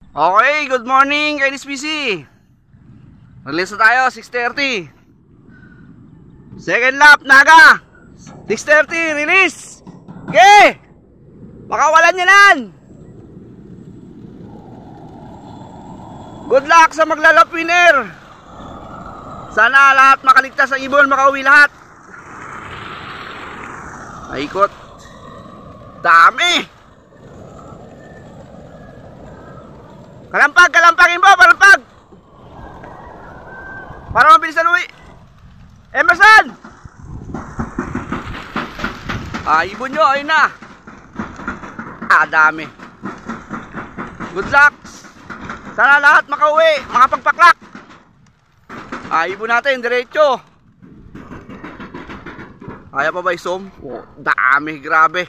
Okay, good morning kay NSPC. Release na tayo, 6:30. Second lap, Naga. 6:30, release. Okay. Makawalan niya lan. Good luck sa maglalap winner. Sana lahat makaligtas sa ibon, makauwi lahat. Maikot. Dami. Kalampagin mo, kalampag. Para mabilisan uwi. Emerson! Ibon nyo, ayun na. Dami. Good luck. Sana lahat makauwi, makapagpaklak. Ibon natin, diretso. Kaya pa ba isom? Dami, grabe.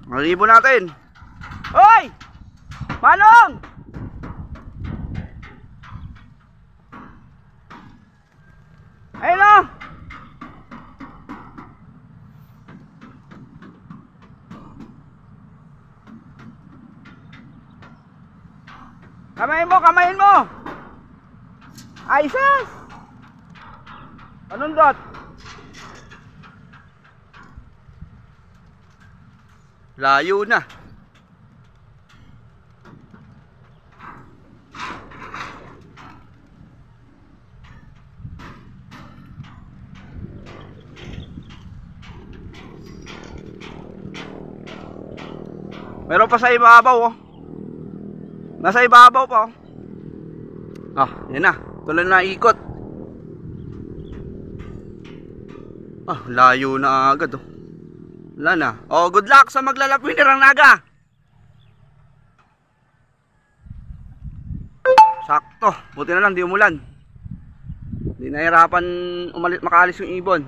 Malibon natin. Hoy! Manong! Ayun o! Kamayin mo! Ay, sus! Anong dot? Layo na. Meron pa sa ibabaw, oh. Nasa ibabaw pa, oh. Yan na. Tuloy na ikot. Layo na agad, oh. Wala na. Good luck sa maglalap winner ang Naga. Sakto. Buti na lang di umulan. Di nahirapan makaalis yung ibon.